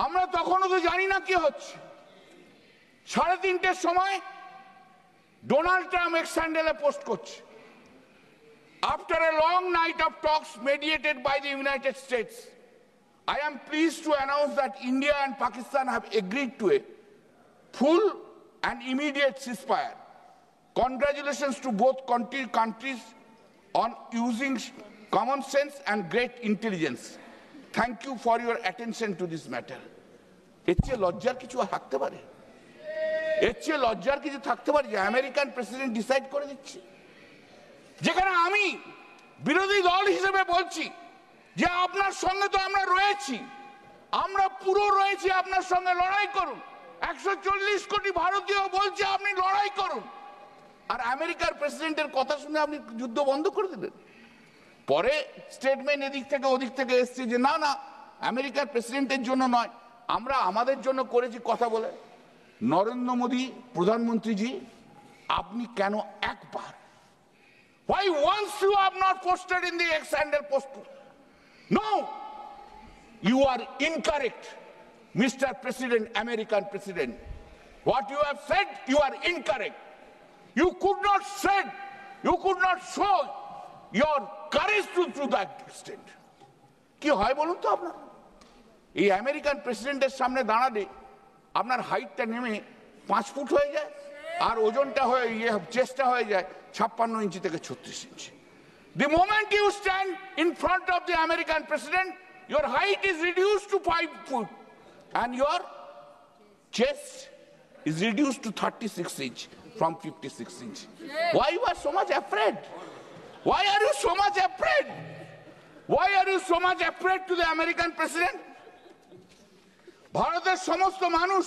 আমরা তখনও তো জানি না কি হচ্ছে। 3:30টার সময় ডোনাল্ড ট্রাম্প এক্স হ্যান্ডেলে পোস্ট করছে, after a long night of talks mediated by the United States, I am pleased to announce that India and Pakistan have agreed to a full and immediate ceasefire. Congratulations to both countries on using common sense and great intelligence. Thank you for your attention to this matter. এর চেয়ে লজ্জার কিছু থাকতে পারে? এর চেয়ে লজ্জার কিছু থাকতে পারে যে আমেরিকান প্রেসিডেন্ট ডিসাইড করে দিচ্ছে? যেখানে আমি বিরোধী দল হিসেবে বলছি যে আপনার সঙ্গে তো আমরা রয়েছি, আমরা পুরো রয়েছি, আপনার সঙ্গে লড়াই করুন। 140 কোটি ভারতীয় বলছে আপনি লড়াই করুন, আর আমেরিকার প্রেসিডেন্টের কথা শুনে আপনি যুদ্ধ বন্ধ করে দিলেন। পরে স্টেটমেন্ট এদিক থেকে ওদিক থেকে এসছে যে না না, আমেরিকার প্রেসিডেন্টের জন্য নয়, আমরা আমাদের জন্য করেছি কথা বলে। নরেন্দ্র মোদী প্রধানমন্ত্রীজি, আপনি কেন একবার, why once you have not posted in the X-handle post? No, you are incorrect, Mr. President, American President. What you have said, you are incorrect. You could not said, you could not show your courage to that extent. কি হয় বলুন তো আপনার? এই American প্রেসিডেন্টের সামনে দাঁড়ালে আপনার হাইটটা নেমে 5 ফুট হয়ে যায়, আর ওজনটা হয়ে চেষ্টা হয়ে যায় 56 ইঞ্চি থেকে 36 ইঞ্চি। The moment you stand in front of the American president, your height is reduced to 5 foot and your chest is reduced to 36 inch from 56 inch. Why you are so much afraid? Why are you so much afraid? Why are you so much afraid to the American president? ভারতের সমস্ত মানুষ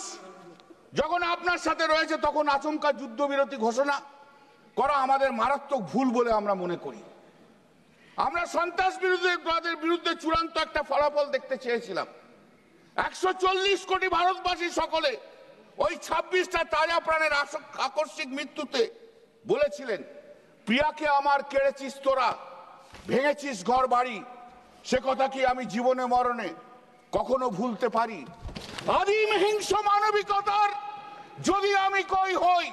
যখন আপনার সাথে রয়েছে তখন আচমকা যুদ্ধবিরতি ঘোষণা করা আমাদের মারাত্মক ভুল বলে আমরা মনে করি। আমরা সন্ত্রাসবাদের বিরুদ্ধে চূড়ান্ত একটা ফলাফল দেখতে চেয়েছিলাম। 140 কোটি ভারতবাসী সকলে ওই 26টা তাজা প্রাণের আকস্মিক মৃত্যুতে বলেছিলেন, প্রিয়াকে আমার কেড়েছিস তোরা, ভেঙেছিস ঘর বাড়ি, সে কথা কি আমি জীবনে মরণে কখনো ভুলতে পারি? আদিম হিংস্র মানবিকতার যদি আমি কই হই,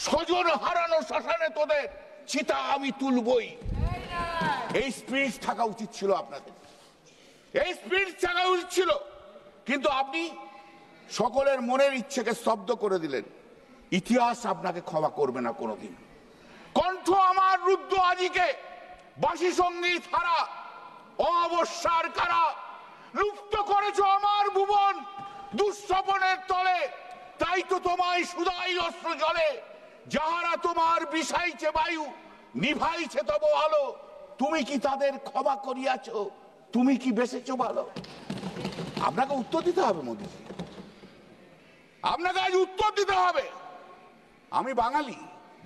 স্বজন হারানো শ্মশানে তোদের চিতা আমি তুলবই। এই স্পিরিট থাকা উচিত ছিল আপনাদের, এই স্পিরিট থাকা উচিত ছিল, কিন্তু আপনি সকলের মনের ইচ্ছেকে স্তব্ধ করে দিলেন। ইতিহাস আপনাকে ক্ষমা করবে না কোনোদিন। কণ্ঠ আমার রুদ্ধ আজিকে বাঁশি সঙ্গীত হারা অমাবস্যার কারা, লুপ্ত করেছ আমার ভুবন দুঃস্বপনের তলে, তাই তো তোমায় সুদাই অস্ত্র জলে, যাহারা তোমার বিষাইছে বায়ু নিভাইছে তব আলো, তুমি কি তাদের ক্ষমা করিয়াছ? তুমি কি বেঁচেছ ভালো? আপনাকে উত্তর দিতে হবে মোদীজি, আপনাকে আজ উত্তর দিতে হবে। আমি বাঙালি,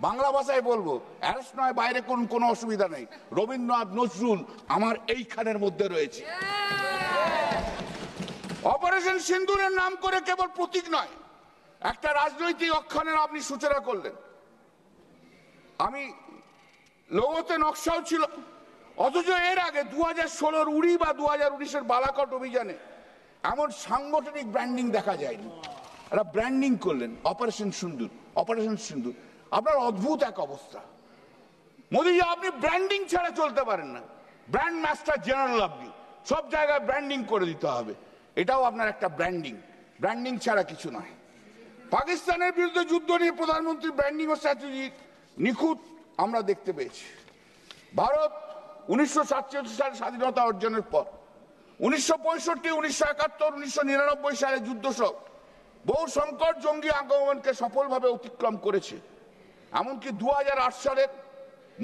বাংলা ভাষায় বলবো, অ্যারেস্ট নয় বাইরে কোনো অসুবিধা নেই, রবীন্দ্রনাথ নজরুল আমার এইখানের মধ্যে রয়েছে। অপারেশন সিন্দুরের নাম করে কেবল প্রতীক নয়, একটা রাজনৈতিক অক্ষানের আপনি সূচনা করলেন। আমি লৌহতে নকশাও ছিল, অথচ এর আগে 2016 উড়ি বা 2019-এর বালাকট অভিযানে এমন সাংগঠনিক ব্র্যান্ডিং দেখা যায়নি। একটা ব্র্যান্ডিং করলেন অপারেশন সিন্দুর, অপারেশন সিন্দুর। আপনার অদ্ভুত এক অবস্থা মোদীজি, আপনি ব্র্যান্ডিং ছাড়া চলতে পারেন না। ব্র্যান্ড মাস্টার জেনারেল আপনি, সব জায়গায় ব্র্যান্ডিং করে দিতে হবে, এটাও আপনার একটা ব্র্যান্ডিং। ব্র্যান্ডিং ছাড়া কিছু নয়। পাকিস্তানের বিরুদ্ধে যুদ্ধ নিয়ে প্রধানমন্ত্রী ব্র্যান্ডিং ও স্ট্র্যাটেজি নিখুঁত আমরা দেখতে পেয়েছি। ভারত 1947 সালে স্বাধীনতা অর্জনের পর 1965, 1971, 1999 সালে যুদ্ধ সহ বহু সংকট জঙ্গি আক্রমণকে সফলভাবে অতিক্রম করেছে। এমনকি 2008 সালের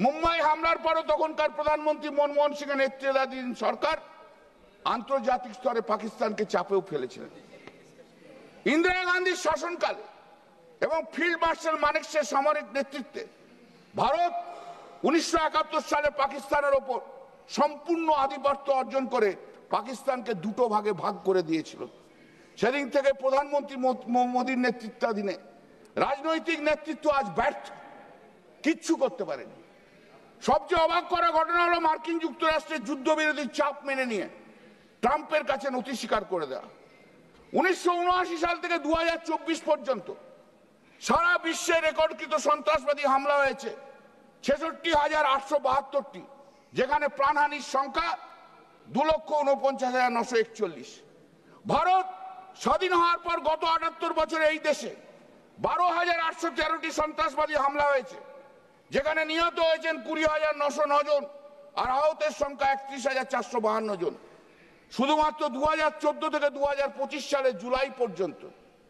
মুম্বাই হামলার পরও তখনকার প্রধানমন্ত্রী মনমোহন সিংয়ের নেতৃত্বাধীন সরকার আন্তর্জাতিক স্তরে পাকিস্তানকে চাপেও ফেলেছিলেন। ইন্দিরা গান্ধীর শাসনকালে এবং ফিল্ড মার্শাল মানেকশের সামরিক নেতৃত্বে ভারত 1971 সালে পাকিস্তানের ওপর সম্পূর্ণ আধিপত্য অর্জন করে পাকিস্তানকে দুটো ভাগে ভাগ করে দিয়েছিল। সেদিন থেকে প্রধানমন্ত্রী মোদীর নেতৃত্বাধীনে রাজনৈতিক নেতৃত্ব আজ ব্যর্থ, কিচ্ছু করতে পারেনি। সবচেয়ে অবাক করা ঘটনা হলো মার্কিন যুক্তরাষ্ট্রের যুদ্ধবিরোধী চাপ মেনে নিয়ে ট্রাম্পের কাছে নথি স্বীকার করে দেওয়া। 1979 সাল থেকে 2024 পর্যন্ত সারা বিশ্বে রেকর্ডকৃত সন্ত্রাসবাদী হামলা হয়েছে 66,872টি, যেখানে প্রাণহানির সংখ্যা 2,49,941। ভারত স্বাধীন হওয়ার পর গত 78 বছরে এই দেশে 12,813টি সন্ত্রাসবাদী হামলা হয়েছে, যেখানে নিহত হয়েছেন 20,909 জন আর আহতের সংখ্যা 31,452 জন। শুধুমাত্র 2014 থেকে 2025 সালের জুলাই পর্যন্ত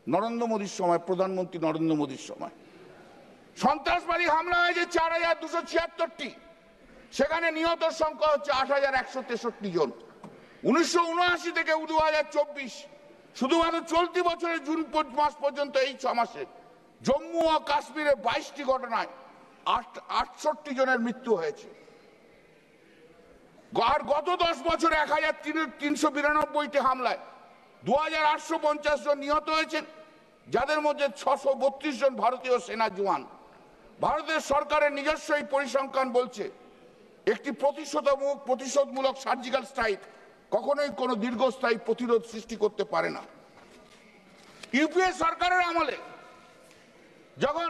নরেন্দ্র মোদীর সময়, প্রধানমন্ত্রী নরেন্দ্র মোদীর সময় সন্ত্রাসবাদী হামলা হয়েছে 4,276টি, সেখানে নিহতর সংখ্যা হচ্ছে 8,163 জন। 1979 থেকে 2024 শুধুমাত্র চলতি বছরের জুন মাস পর্যন্ত এই 6 মাসে জম্মু ও কাশ্মীরে 22টি ঘটনায় 68 জনের মৃত্যু হয়েছে। আর গত 10 বছরে 1,392টি হামলায় 2,850 জন নিহত হয়েছেন, যাদের মধ্যে 632 জন ভারতীয় সেনা জওয়ান। ভারতের সরকারের নিজস্ব এই পরিসংখ্যান বলছে একটি প্রতিশোধমূলক সার্জিক্যাল স্ট্রাইক কখনোই কোনো দীর্ঘস্থায়ী প্রতিরোধ সৃষ্টি করতে পারে না। ইউপিএ সরকারের আমলে যখন